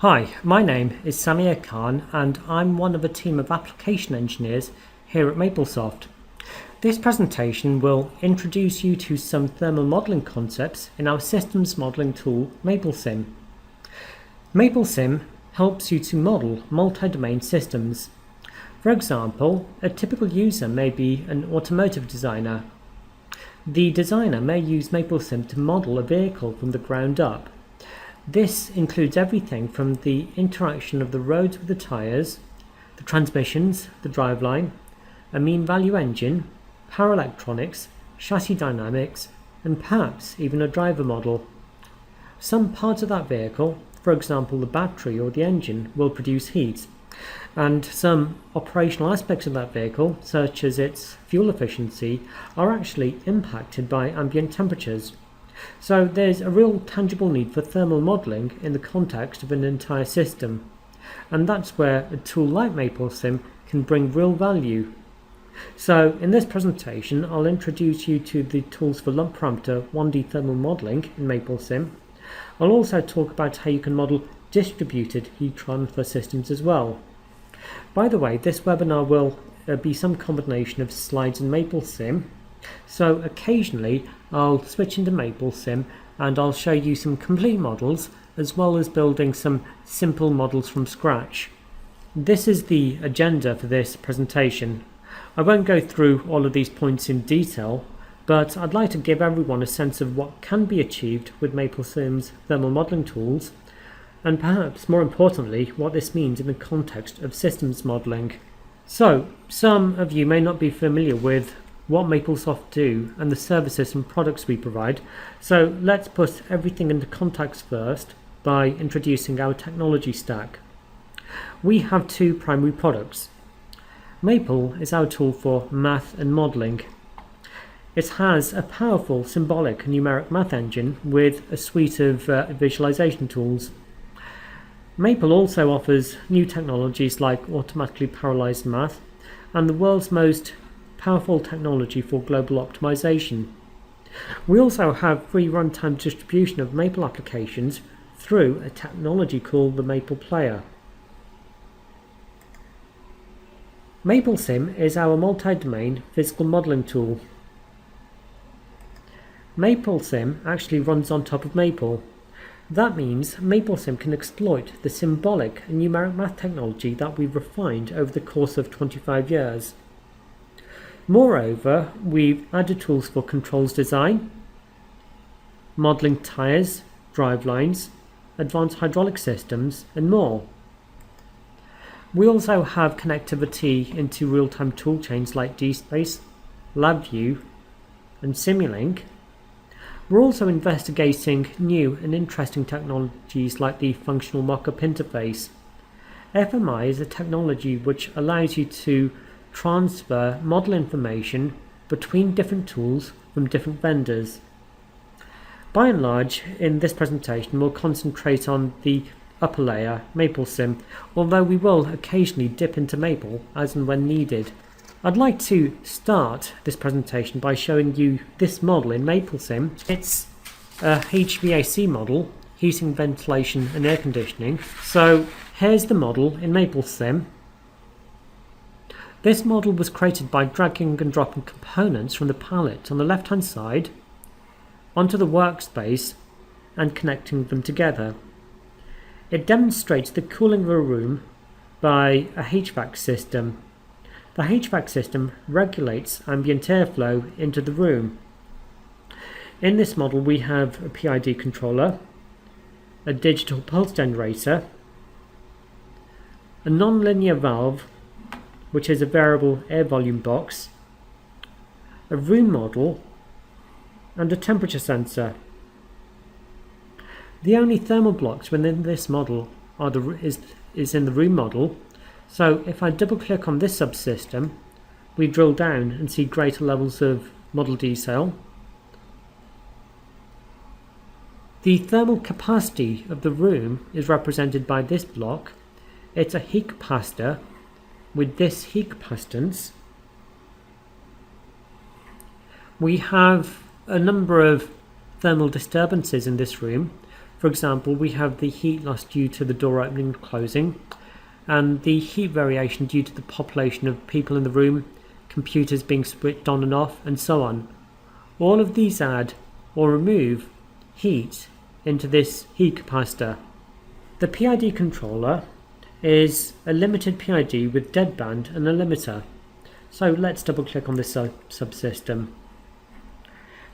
Hi, my name is Samir Khan and I'm one of a team of application engineers here at Maplesoft. This presentation will introduce you to some thermal modelling concepts in our systems modelling tool MapleSim. MapleSim helps you to model multi-domain systems. For example, a typical user may be an automotive designer. The designer may use MapleSim to model a vehicle from the ground up. This includes everything from the interaction of the roads with the tyres, the transmissions, the driveline, a mean value engine, power electronics, chassis dynamics, and perhaps even a driver model. Some parts of that vehicle, for example the battery or the engine, will produce heat, and some operational aspects of that vehicle, such as its fuel efficiency, are actually impacted by ambient temperatures. So there's a real tangible need for thermal modelling in the context of an entire system, and that's where a tool like MapleSim can bring real value. So in this presentation I'll introduce you to the tools for lump parameter 1D thermal modelling in MapleSim. I'll also talk about how you can model distributed heat transfer systems as well. By the way, this webinar will be some combination of slides and MapleSim. So occasionally I'll switch into MapleSim and I'll show you some complete models as well as building some simple models from scratch. This is the agenda for this presentation. I won't go through all of these points in detail, but I'd like to give everyone a sense of what can be achieved with MapleSim's thermal modelling tools, and perhaps more importantly what this means in the context of systems modelling. So some of you may not be familiar with what Maplesoft do and the services and products we provide, so let's put everything into context first by introducing our technology stack. We have two primary products. Maple is our tool for math and modelling. It has a powerful symbolic and numeric math engine with a suite of visualization tools. Maple also offers new technologies like automatically parallelized math and the world's most powerful technology for global optimization. We also have free runtime distribution of Maple applications through a technology called the Maple Player. MapleSim is our multi-domain physical modeling tool. MapleSim actually runs on top of Maple. That means MapleSim can exploit the symbolic and numeric math technology that we've refined over the course of 25 years. Moreover, we've added tools for controls design, modelling tyres, drivelines, advanced hydraulic systems, and more. We also have connectivity into real-time toolchains like DSpace, LabVIEW, and Simulink. We're also investigating new and interesting technologies like the functional mock-up interface. FMI is a technology which allows you to transfer model information between different tools from different vendors. By and large, in this presentation we'll concentrate on the upper layer, MapleSim, although we will occasionally dip into Maple as and when needed. I'd like to start this presentation by showing you this model in MapleSim. It's a HVAC model, heating, ventilation and air conditioning. So here's the model in MapleSim. This model was created by dragging and dropping components from the palette on the left hand side onto the workspace and connecting them together. It demonstrates the cooling of a room by a HVAC system. The HVAC system regulates ambient airflow into the room. In this model we have a PID controller, a digital pulse generator, a non-linear valve which is a variable air volume box, a room model, and a temperature sensor. The only thermal blocks within this model is in the room model, so if I double click on this subsystem, we drill down and see greater levels of model detail. The thermal capacity of the room is represented by this block. It's a heat capacitor with this heat capacitance. We have a number of thermal disturbances in this room. For example, we have the heat loss due to the door opening and closing, and the heat variation due to the population of people in the room, computers being switched on and off, and so on. All of these add or remove heat into this heat capacitor. The PID controller is a limited PID with deadband and a limiter. So let's double click on this subsystem.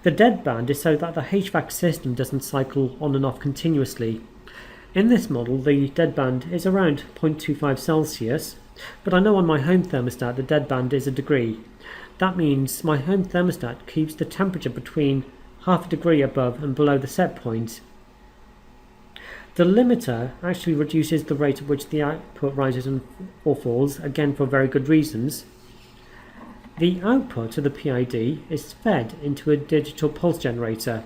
The deadband is so that the HVAC system doesn't cycle on and off continuously. In this model, the deadband is around 0.25 Celsius, but I know on my home thermostat the deadband is a degree. That means my home thermostat keeps the temperature between half a degree above and below the set point. The limiter actually reduces the rate at which the output rises or falls, again for very good reasons. The output of the PID is fed into a digital pulse generator,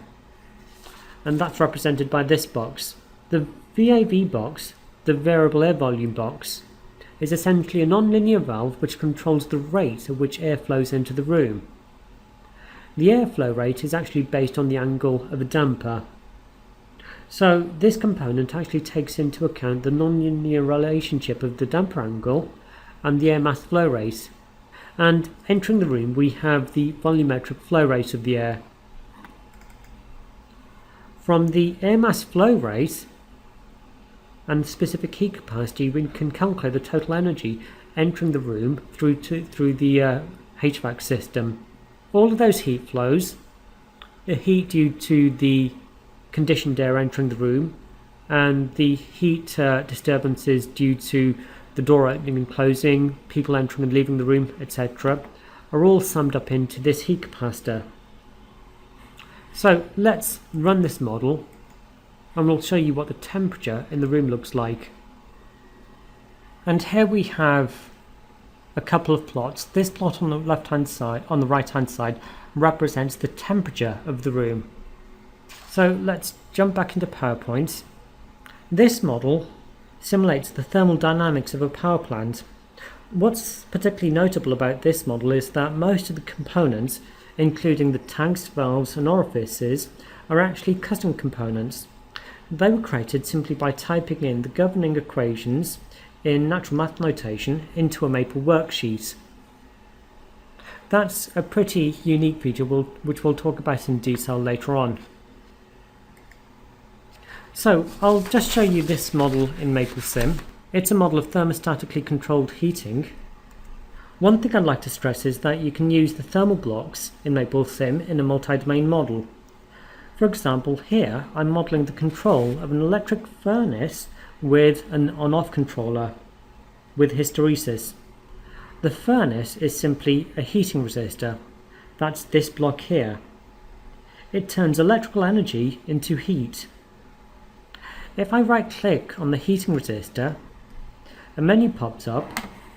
and that's represented by this box. The VAV box, the variable air volume box, is essentially a non-linear valve which controls the rate at which air flows into the room. The airflow rate is actually based on the angle of a damper. So this component actually takes into account the non-linear relationship of the damper angle and the air mass flow rate. And entering the room, we have the volumetric flow rate of the air. From the air mass flow rate and specific heat capacity, we can calculate the total energy entering the room through the HVAC system. All of those heat flows, the heat due to the conditioned air entering the room, and the heat disturbances due to the door opening and closing, people entering and leaving the room, etc., are all summed up into this heat capacitor. So let's run this model and we'll show you what the temperature in the room looks like. And here we have a couple of plots. This plot on the right hand side represents the temperature of the room. So let's jump back into PowerPoint. This model simulates the thermal dynamics of a power plant. What's particularly notable about this model is that most of the components, including the tanks, valves and orifices, are actually custom components. They were created simply by typing in the governing equations in natural math notation into a Maple worksheet. That's a pretty unique feature which we'll talk about in detail later on. So I'll just show you this model in MapleSim. It's a model of thermostatically controlled heating. One thing I'd like to stress is that you can use the thermal blocks in MapleSim in a multi-domain model. For example, here I'm modelling the control of an electric furnace with an on-off controller with hysteresis. The furnace is simply a heating resistor. That's this block here. It turns electrical energy into heat. If I right click on the heating resistor, a menu pops up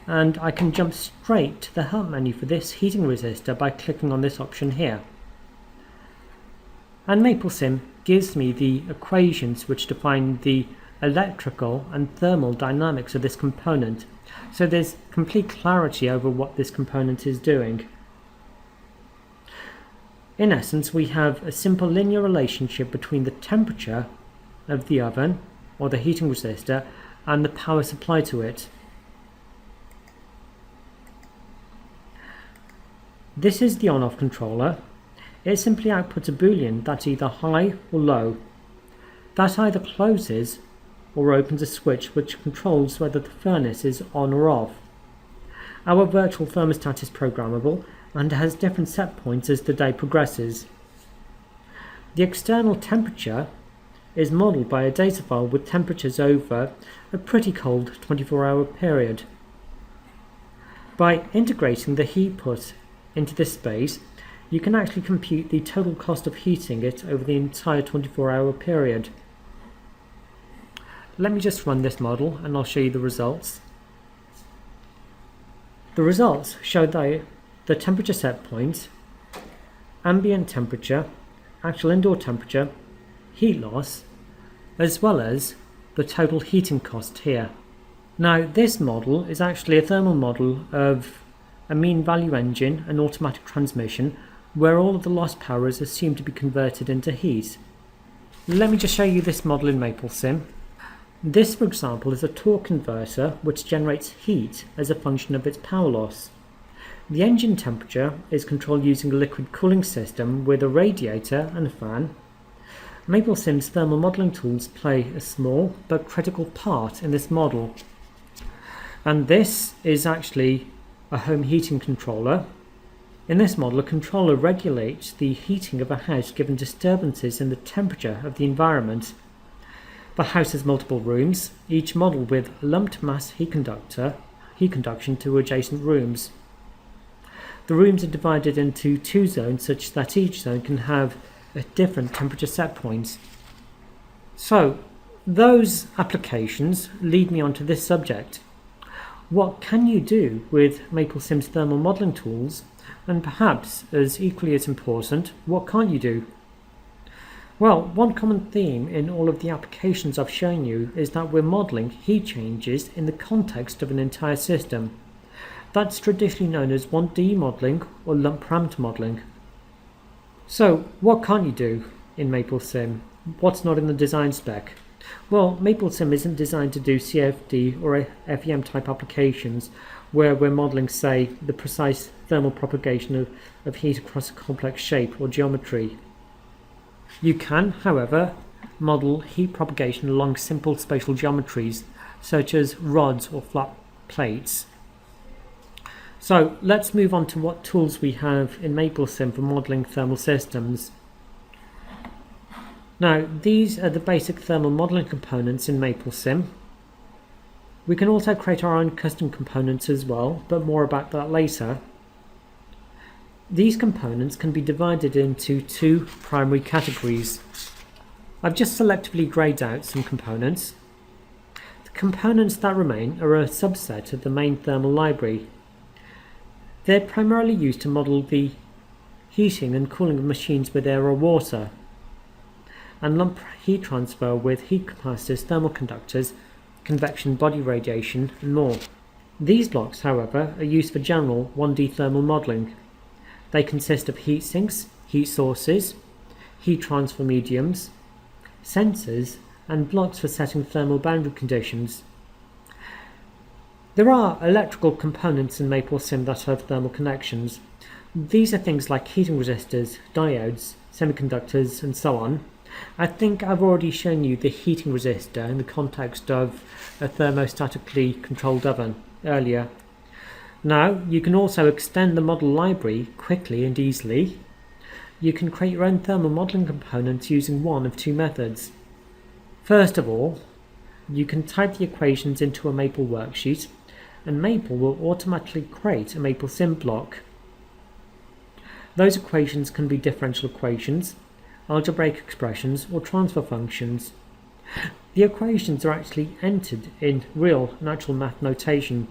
and I can jump straight to the help menu for this heating resistor by clicking on this option here. And MapleSim gives me the equations which define the electrical and thermal dynamics of this component, so there's complete clarity over what this component is doing. In essence, we have a simple linear relationship between the temperature of the oven or the heating resistor and the power supply to it. This is the on-off controller. It simply outputs a boolean that's either high or low. That either closes or opens a switch which controls whether the furnace is on or off. Our virtual thermostat is programmable and has different set points as the day progresses. The external temperature is modelled by a data file with temperatures over a pretty cold 24-hour period. By integrating the heat put into this space, you can actually compute the total cost of heating it over the entire 24-hour period. Let me just run this model and I'll show you the results. The results show the temperature set point, ambient temperature, actual indoor temperature, heat loss, as well as the total heating cost here. Now this model is actually a thermal model of a mean value engine and automatic transmission where all of the lost power is assumed to be converted into heat. Let me just show you this model in MapleSim. This, for example, is a torque converter which generates heat as a function of its power loss. The engine temperature is controlled using a liquid cooling system with a radiator and a fan. MapleSim's thermal modelling tools play a small but critical part in this model. And this is actually a home heating controller. In this model, a controller regulates the heating of a house given disturbances in the temperature of the environment. The house has multiple rooms, each model with lumped mass heat conduction to adjacent rooms. The rooms are divided into two zones such that each zone can have a different temperature set points. So, those applications lead me on to this subject. What can you do with MapleSim's thermal modelling tools? And perhaps, as equally as important, what can't you do? Well, one common theme in all of the applications I've shown you is that we're modelling heat changes in the context of an entire system. That's traditionally known as 1D modelling or lump parameter modelling. So, what can't you do in MapleSim? What's not in the design spec? Well, MapleSim isn't designed to do CFD or FEM type applications where we're modelling, say, the precise thermal propagation of heat across a complex shape or geometry. You can, however, model heat propagation along simple spatial geometries such as rods or flat plates. So let's move on to what tools we have in MapleSim for modelling thermal systems. Now, these are the basic thermal modelling components in MapleSim. We can also create our own custom components as well, but more about that later. These components can be divided into two primary categories. I've just selectively grayed out some components. The components that remain are a subset of the main thermal library. They're primarily used to model the heating and cooling of machines with air or water, and lump heat transfer with heat capacitors, thermal conductors, convection, body radiation, and more. These blocks, however, are used for general 1D thermal modelling. They consist of heat sinks, heat sources, heat transfer mediums, sensors, and blocks for setting thermal boundary conditions. There are electrical components in MapleSim that have thermal connections. These are things like heating resistors, diodes, semiconductors, and so on. I think I've already shown you the heating resistor in the context of a thermostatically controlled oven earlier. Now, you can also extend the model library quickly and easily. You can create your own thermal modelling components using one of two methods. First of all, you can type the equations into a Maple worksheet, and Maple will automatically create a MapleSim block. Those equations can be differential equations, algebraic expressions, or transfer functions. The equations are actually entered in real natural math notation,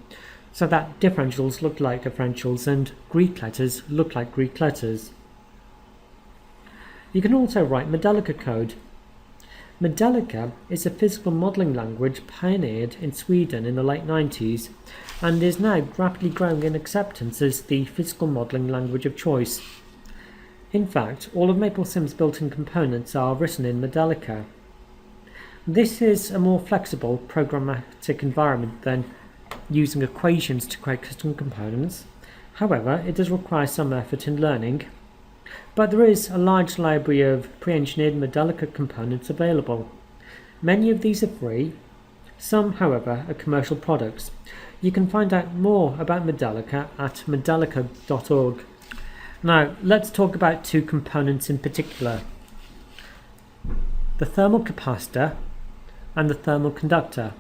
so that differentials look like differentials and Greek letters look like Greek letters. You can also write Modelica code. Modelica is a physical modelling language pioneered in Sweden in the late 90s and is now rapidly growing in acceptance as the physical modelling language of choice. In fact, all of MapleSim's built-in components are written in Modelica. This is a more flexible programmatic environment than using equations to create custom components. However, it does require some effort in learning. But there is a large library of pre-engineered Modelica components available. Many of these are free. Some, however, are commercial products. You can find out more about Modelica at modelica.org. Now, let's talk about two components in particular: the thermal capacitor and the thermal conductor.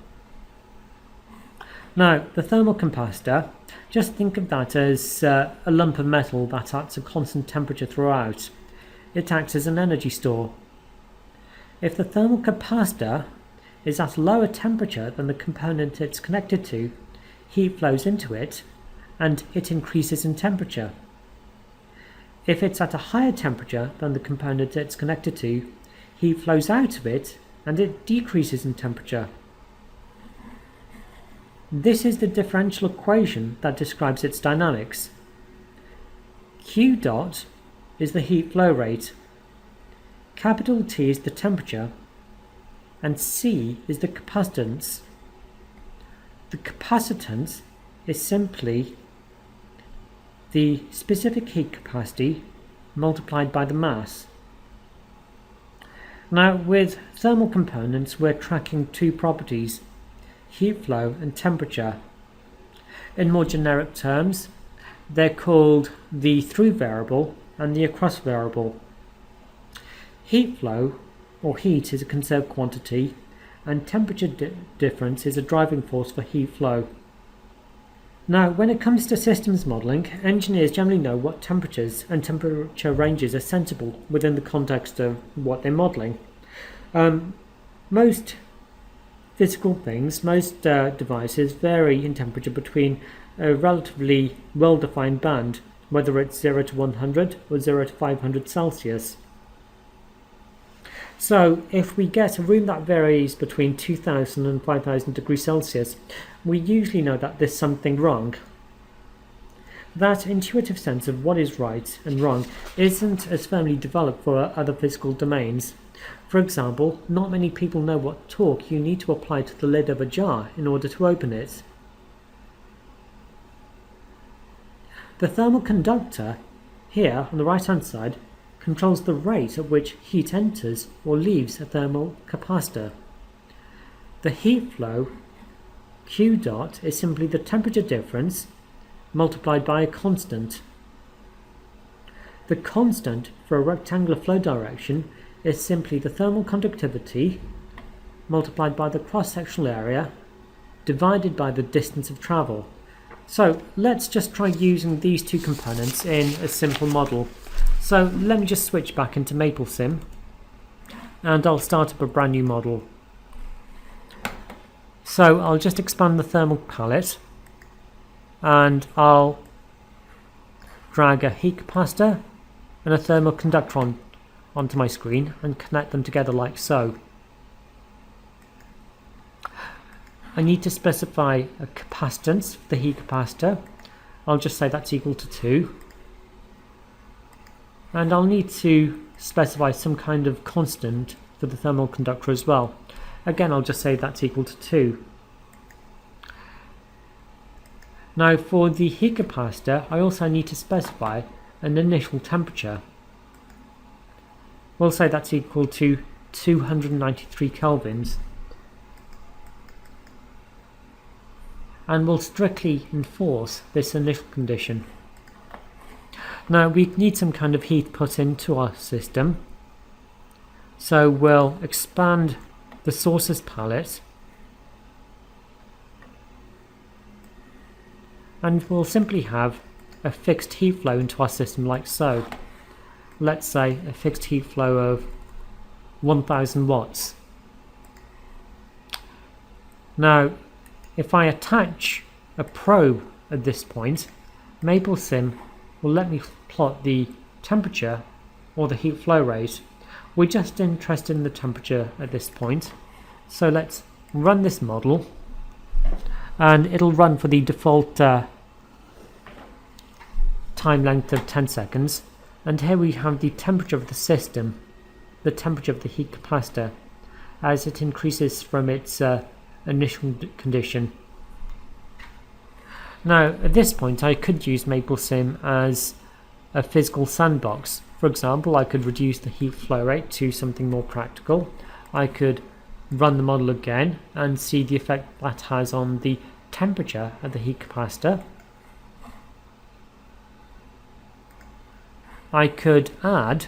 Now, the thermal capacitor, just think of that as a lump of metal that acts at constant temperature throughout. It acts as an energy store. If the thermal capacitor is at a lower temperature than the component it's connected to, heat flows into it and it increases in temperature. If it's at a higher temperature than the component it's connected to, heat flows out of it and it decreases in temperature. This is the differential equation that describes its dynamics. Q dot is the heat flow rate. Capital T is the temperature and C is the capacitance. The capacitance is simply the specific heat capacity multiplied by the mass. Now with thermal components we're tracking two properties, heat flow and temperature. In more generic terms, they're called the through variable and the across variable. Heat flow, or heat, is a conserved quantity, and temperature difference is a driving force for heat flow. Now, when it comes to systems modelling, engineers generally know what temperatures and temperature ranges are sensible within the context of what they're modelling. Most physical things, most devices vary in temperature between a relatively well-defined band, whether it's 0 to 100 or 0 to 500 Celsius. So if we get a room that varies between 2000 and 5000 degrees Celsius, we usually know that there's something wrong. That intuitive sense of what is right and wrong isn't as firmly developed for other physical domains. For example, not many people know what torque you need to apply to the lid of a jar in order to open it. The thermal conductor, here on the right hand side, controls the rate at which heat enters or leaves a thermal capacitor. The heat flow, Q dot, is simply the temperature difference multiplied by a constant. The constant for a rectangular flow direction is simply the thermal conductivity multiplied by the cross-sectional area divided by the distance of travel. So let's just try using these two components in a simple model. So let me just switch back into MapleSim and I'll start up a brand new model. So I'll just expand the thermal palette and I'll drag a heat capacitor and a thermal conductor onto my screen and connect them together like so. I need to specify a capacitance for the heat capacitor. I'll just say that's equal to 2. And I'll need to specify some kind of constant for the thermal conductor as well. Again, I'll just say that's equal to 2. Now for the heat capacitor, I also need to specify an initial temperature. We'll say that's equal to 293 kelvins. And we'll strictly enforce this initial condition. Now we need some kind of heat put into our system, so we'll expand the sources palette and we'll simply have a fixed heat flow into our system like so. Let's say a fixed heat flow of 1000 watts. Now if I attach a probe at this point, MapleSim will let me plot the temperature or the heat flow rate. We're just interested in the temperature at this point, so let's run this model and it'll run for the default time length of 10 seconds. And here we have the temperature of the system, the temperature of the heat capacitor, as it increases from its initial condition. Now at this point I could use MapleSim as a physical sandbox. For example, I could reduce the heat flow rate to something more practical. I could run the model again and see the effect that has on the temperature of the heat capacitor. I could add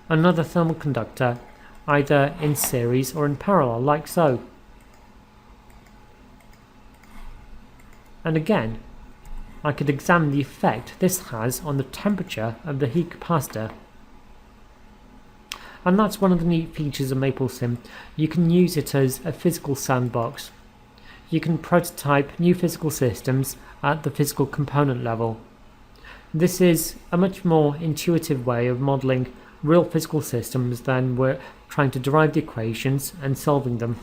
another thermal conductor either in series or in parallel like so. And again, I could examine the effect this has on the temperature of the heat capacitor. And that's one of the neat features of MapleSim. You can use it as a physical sandbox. You can prototype new physical systems at the physical component level. This is a much more intuitive way of modelling real physical systems than we're trying to derive the equations and solving them.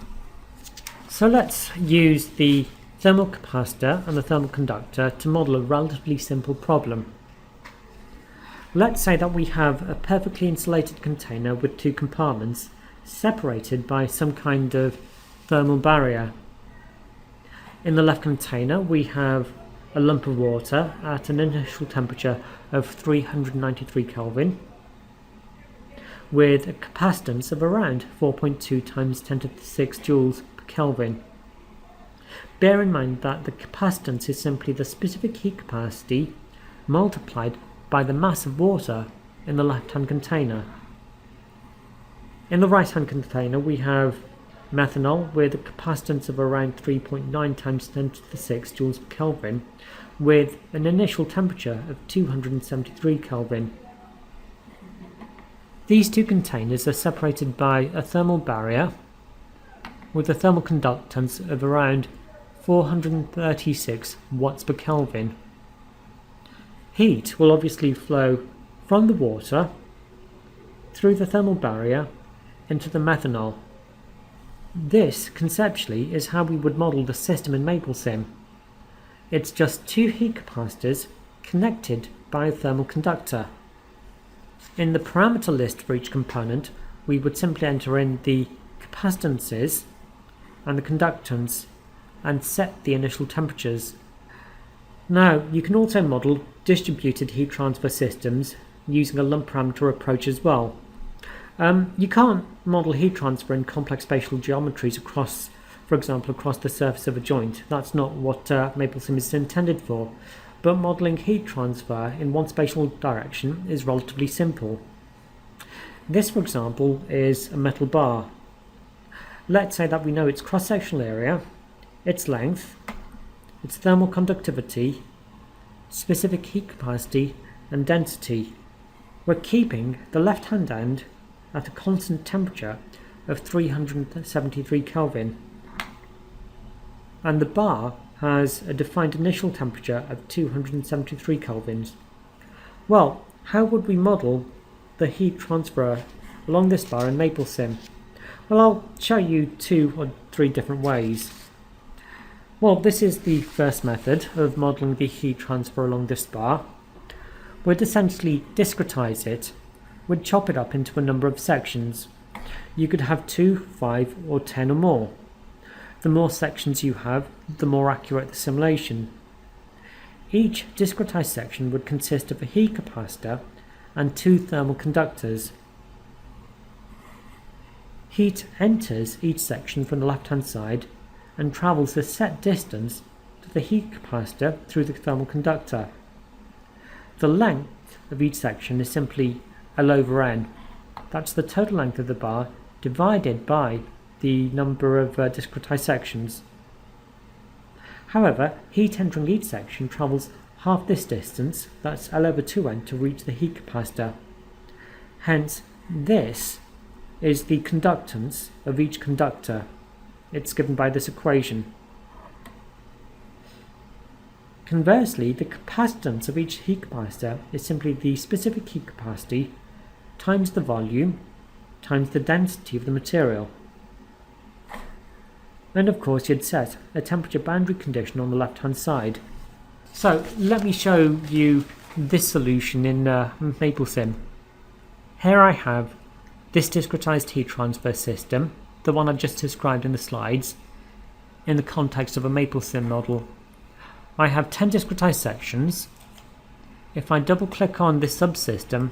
So let's use the thermal capacitor and the thermal conductor to model a relatively simple problem. Let's say that we have a perfectly insulated container with two compartments separated by some kind of thermal barrier. In the left container we have a lump of water at an initial temperature of 393 Kelvin with a capacitance of around 4.2 times 10 to the 6 joules per Kelvin. Bear in mind that the capacitance is simply the specific heat capacity multiplied by the mass of water in the left-hand container. In the right-hand container we have methanol with a capacitance of around 3.9 times 10 to the 6 joules per Kelvin with an initial temperature of 273 Kelvin. These two containers are separated by a thermal barrier with a thermal conductance of around 436 watts per Kelvin. Heat will obviously flow from the water through the thermal barrier into the methanol. This, conceptually, is how we would model the system in MapleSim. It's just two heat capacitors connected by a thermal conductor. In the parameter list for each component, we would simply enter in the capacitances and the conductance and set the initial temperatures. Now, you can also model distributed heat transfer systems using a lump parameter approach as well. You can't model heat transfer in complex spatial geometries across, for example, across the surface of a joint. That's not what MapleSim is intended for. But modelling heat transfer in one spatial direction is relatively simple. This, for example, is a metal bar. Let's say that we know its cross-sectional area, its length, its thermal conductivity, specific heat capacity and density. We're keeping the left-hand end at a constant temperature of 373 Kelvin. And the bar has a defined initial temperature of 273 kelvins. Well, how would we model the heat transfer along this bar in MapleSim? Well, I'll show you 2 or 3 different ways. Well, this is the first method of modelling the heat transfer along this bar. We'd essentially discretize it. We'd chop it up into a number of sections. You could have 2, 5 or 10 or more. The more sections you have, the more accurate the simulation. Each discretized section would consist of a heat capacitor and 2 thermal conductors. Heat enters each section from the left-hand side and travels a set distance to the heat capacitor through the thermal conductor. The length of each section is simply L over N. That's the total length of the bar divided by the number of discretized sections. However, heat entering each section travels half this distance, that's L over 2N, to reach the heat capacitor. Hence, this is the conductance of each conductor. It's given by this equation. Conversely, the capacitance of each heat capacitor is simply the specific heat capacity times the volume times the density of the material. And of course you'd set a temperature boundary condition on the left hand side. So let me show you this solution in MapleSim. Here I have this discretized heat transfer system, the one I've just described in the slides, in the context of a MapleSim model. I have 10 discretized sections. If I double click on this subsystem,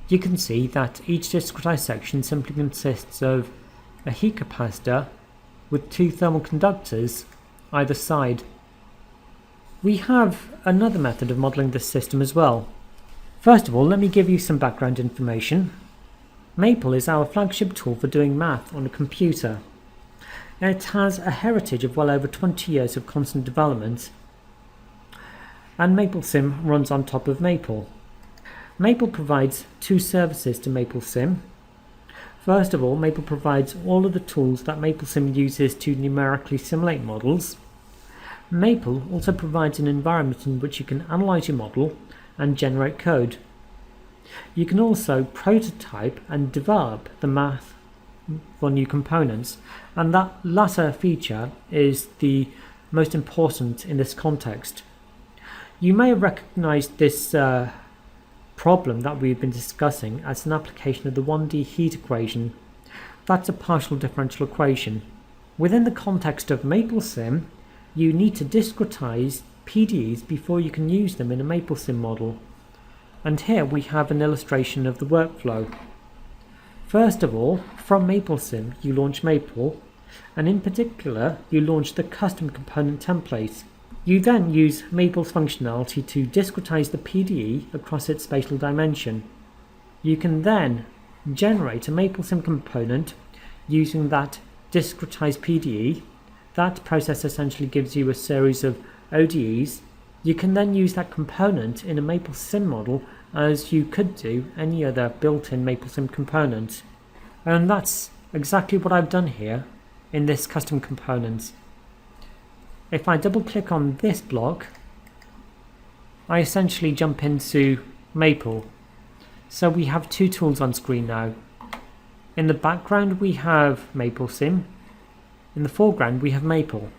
you can see that each discretized section simply consists of a heat capacitor with 2 thermal conductors either side. We have another method of modelling this system as well. First of all, let me give you some background information. Maple is our flagship tool for doing math on a computer. It has a heritage of well over 20 years of constant development, and MapleSim runs on top of Maple. Maple provides 2 services to MapleSim. First of all, Maple provides all of the tools that MapleSim uses to numerically simulate models. Maple also provides an environment in which you can analyze your model and generate code. You can also prototype and develop the math for new components, and that latter feature is the most important in this context. You may have recognized this problem that we've been discussing as an application of the 1D heat equation. That's a partial differential equation. Within the context of MapleSim, you need to discretize PDEs before you can use them in a MapleSim model. And here we have an illustration of the workflow. First of all, from MapleSim you launch Maple, and in particular you launch the custom component template. You then use Maple's functionality to discretize the PDE across its spatial dimension. You can then generate a MapleSim component using that discretized PDE. That process essentially gives you a series of ODEs. You can then use that component in a MapleSim model as you could do any other built-in MapleSim component. And that's exactly what I've done here in this custom component. If I double click on this block, I essentially jump into Maple. So we have two tools on screen now. In the background we have MapleSim. In the foreground we have Maple.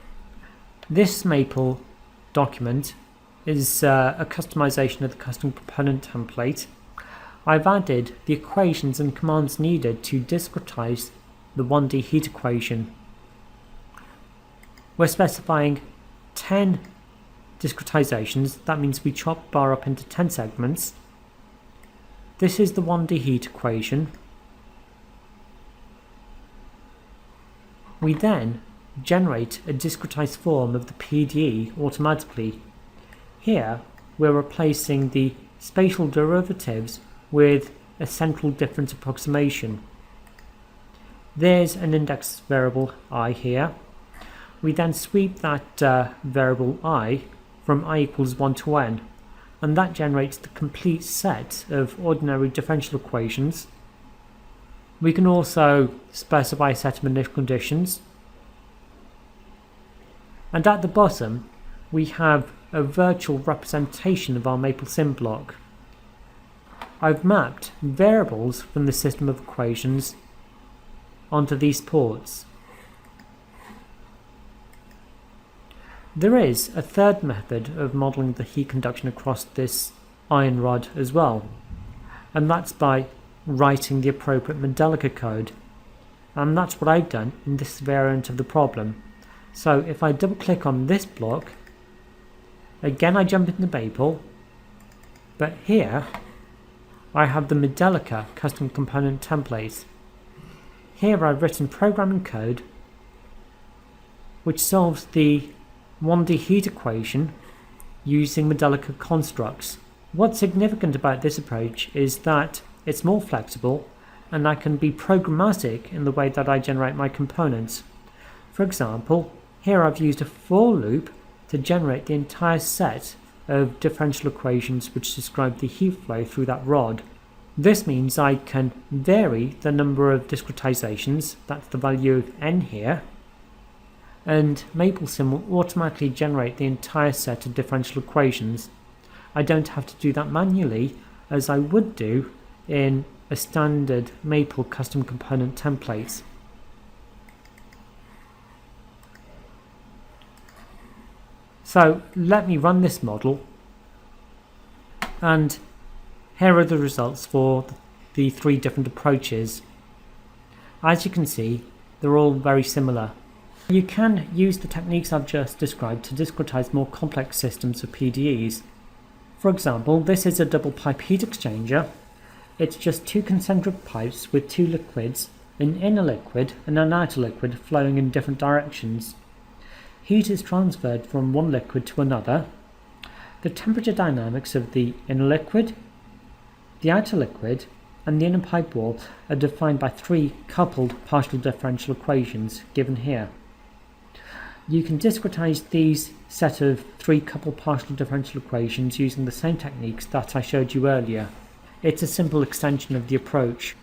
This Maple document is a customization of the custom component template. I've added the equations and commands needed to discretize the 1D heat equation. We're specifying 10 discretizations. That means we chop bar up into 10 segments. This is the 1D heat equation. We then generate a discretized form of the PDE automatically. Here we're replacing the spatial derivatives with a central difference approximation. There's an index variable I here. We then sweep that variable I from I equals 1 to n, and that generates the complete set of ordinary differential equations. We can also specify a set of initial conditions, and at the bottom we have a virtual representation of our MapleSim block. I've mapped variables from the system of equations onto these ports. There is a third method of modelling the heat conduction across this iron rod as well, and that's by writing the appropriate Modelica code, and that's what I've done in this variant of the problem. So if I double click on this block, again I jump into Maple, but here I have the Modelica custom component template. Here I've written programming code which solves the 1D heat equation using Modelica constructs. What's significant about this approach is that it's more flexible and I can be programmatic in the way that I generate my components. For example, here I've used a for loop to generate the entire set of differential equations which describe the heat flow through that rod. This means I can vary the number of discretizations, that's the value of n here, and MapleSim will automatically generate the entire set of differential equations. I don't have to do that manually as I would do in a standard Maple custom component template. So let me run this model, and here are the results for the three different approaches. As you can see, they're all very similar. You can use the techniques I've just described to discretize more complex systems of PDEs. For example, this is a double pipe heat exchanger. It's just two concentric pipes with two liquids, an inner liquid and an outer liquid flowing in different directions. Heat is transferred from one liquid to another. The temperature dynamics of the inner liquid, the outer liquid and the inner pipe wall are defined by three coupled partial differential equations given here. You can discretize these set of three coupled partial differential equations using the same techniques that I showed you earlier. It's a simple extension of the approach.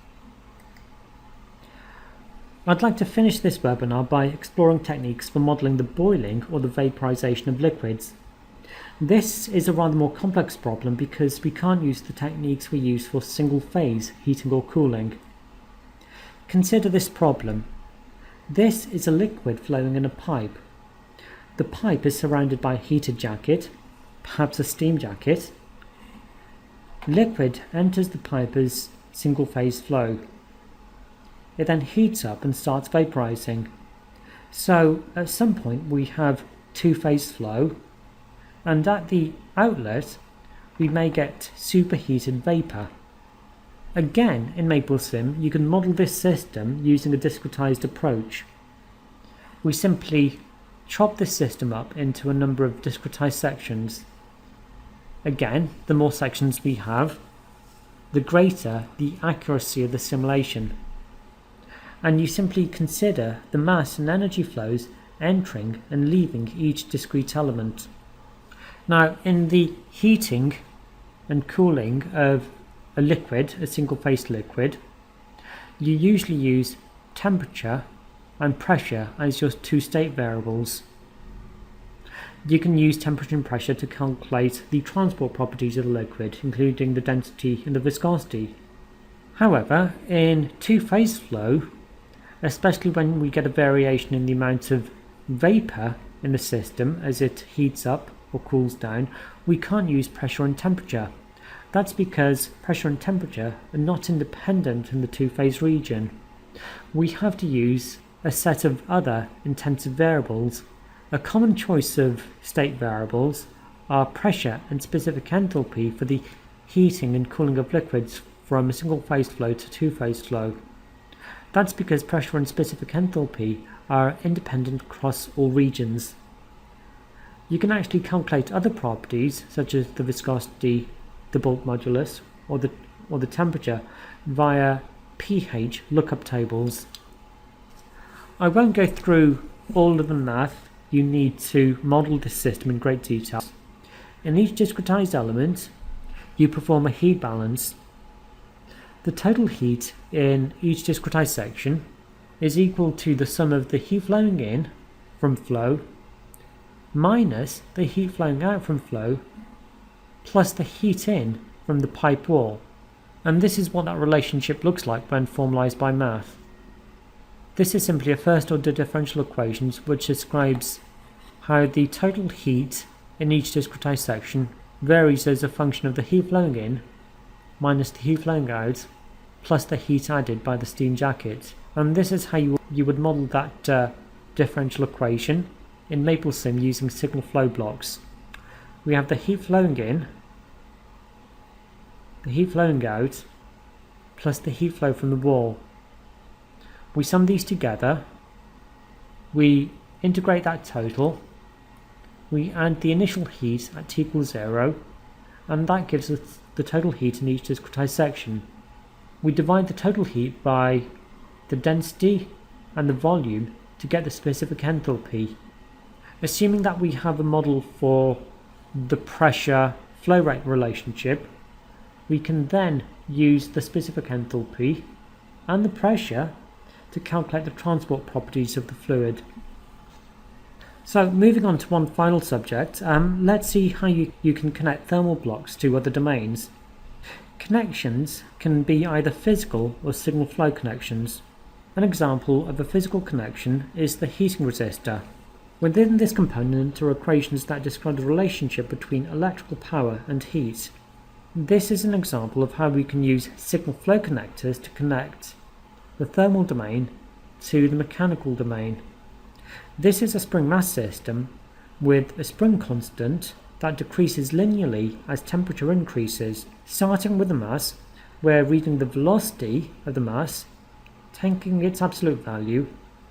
I'd like to finish this webinar by exploring techniques for modelling the boiling or the vaporization of liquids. This is a rather more complex problem because we can't use the techniques we use for single phase heating or cooling. Consider this problem. This is a liquid flowing in a pipe. The pipe is surrounded by a heated jacket, perhaps a steam jacket. liquid enters the pipe as single-phase flow. It then heats up and starts vaporizing. So at some point we have two-phase flow, and at the outlet we may get superheated vapor. Again, in MapleSim you can model this system using a discretized approach. We simply chop this system up into a number of discretized sections. Again, the more sections we have, the greater the accuracy of the simulation. And you simply consider the mass and energy flows entering and leaving each discrete element. Now, in the heating and cooling of a liquid, a single-phase liquid, you usually use temperature and pressure as your two state variables. You can use temperature and pressure to calculate the transport properties of the liquid, including the density and the viscosity. However, in two-phase flow, especially when we get a variation in the amount of vapor in the system as it heats up or cools down, we can't use pressure and temperature. That's because pressure and temperature are not independent in the two-phase region. We have to use a set of other intensive variables. A common choice of state variables are pressure and specific enthalpy for the heating and cooling of liquids from a single-phase flow to two-phase flow. That's because pressure and specific enthalpy are independent across all regions. You can actually calculate other properties such as the viscosity, the bulk modulus, or the temperature via pH lookup tables. I won't go through all of the math you need to model this system in great detail. In each discretized element, you perform a heat balance. The total heat in each discretized section is equal to the sum of the heat flowing in from flow minus the heat flowing out from flow plus the heat in from the pipe wall. And this is what that relationship looks like when formalized by math. This is simply a first-order differential equation which describes how the total heat in each discretized section varies as a function of the heat flowing in minus the heat flowing out plus the heat added by the steam jacket. And this is how you would model that differential equation in MapleSim using signal flow blocks. We have the heat flowing in, the heat flowing out, plus the heat flow from the wall. We sum these together, we integrate that total, we add the initial heat at t equals 0, and that gives us the total heat in each discretized section. We divide the total heat by the density and the volume to get the specific enthalpy. Assuming that we have a model for the pressure flow rate relationship, we can then use the specific enthalpy and the pressure to calculate the transport properties of the fluid. So moving on to one final subject, let's see how you can connect thermal blocks to other domains. Connections can be either physical or signal flow connections. An example of a physical connection is the heating resistor. Within this component are equations that describe the relationship between electrical power and heat. This is an example of how we can use signal flow connectors to connect the thermal domain to the mechanical domain. This is a spring mass system with a spring constant that decreases linearly as temperature increases. Starting with the mass, we're reading the velocity of the mass, taking its absolute value,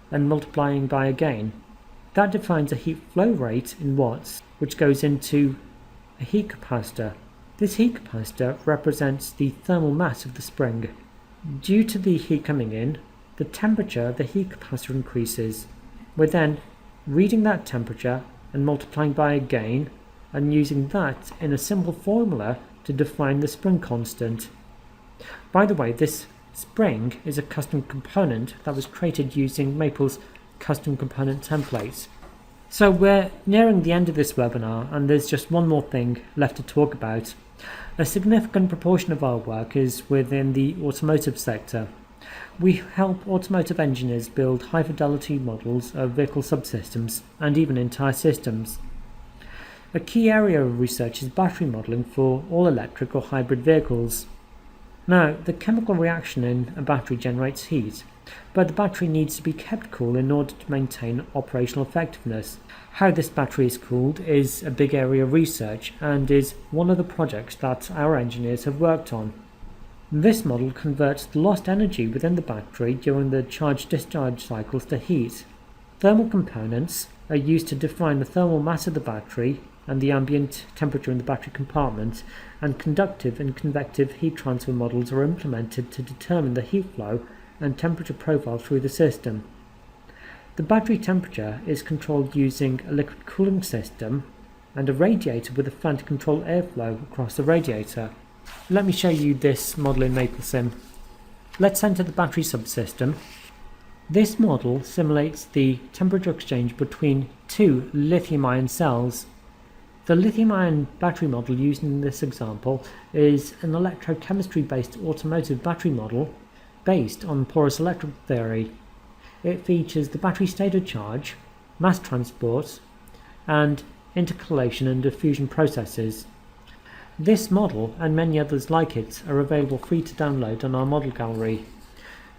and multiplying by a gain. That defines a heat flow rate in watts, which goes into a heat capacitor. This heat capacitor represents the thermal mass of the spring. Due to the heat coming in, the temperature of the heat capacitor increases. We're then reading that temperature and multiplying by a gain, and using that in a simple formula to define the spring constant. By the way, this spring is a custom component that was created using Maple's custom component templates. So we're nearing the end of this webinar, and there's just one more thing left to talk about. A significant proportion of our work is within the automotive sector. We help automotive engineers build high-fidelity models of vehicle subsystems and even entire systems. A key area of research is battery modelling for all electric or hybrid vehicles. Now, the chemical reaction in a battery generates heat, but the battery needs to be kept cool in order to maintain operational effectiveness. How this battery is cooled is a big area of research and is one of the projects that our engineers have worked on. This model converts the lost energy within the battery during the charge-discharge cycles to heat. Thermal components are used to define the thermal mass of the battery and the ambient temperature in the battery compartment, and conductive and convective heat transfer models are implemented to determine the heat flow and temperature profile through the system. The battery temperature is controlled using a liquid cooling system and a radiator with a fan to control airflow across the radiator. Let me show you this model in MapleSim. Let's enter the battery subsystem. This model simulates the temperature exchange between two lithium-ion cells. The lithium-ion battery model used in this example is an electrochemistry-based automotive battery model based on porous electric theory. It features the battery state of charge, mass transport, and intercalation and diffusion processes. This model and many others like it are available free to download on our model gallery.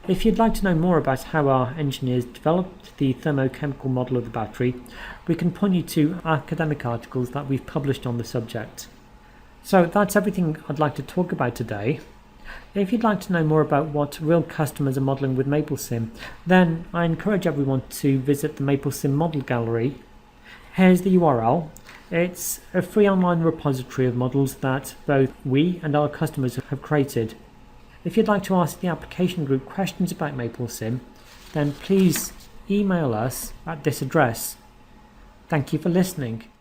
If you'd like to know more about how our engineers developed the thermochemical model of the battery, we can point you to academic articles that we've published on the subject. So that's everything I'd like to talk about today. If you'd like to know more about what real customers are modelling with MapleSim, then I encourage everyone to visit the MapleSim model gallery. Here's the URL. It's a free online repository of models that both we and our customers have created. If you'd like to ask the application group questions about MapleSim, then please email us at this address. Thank you for listening.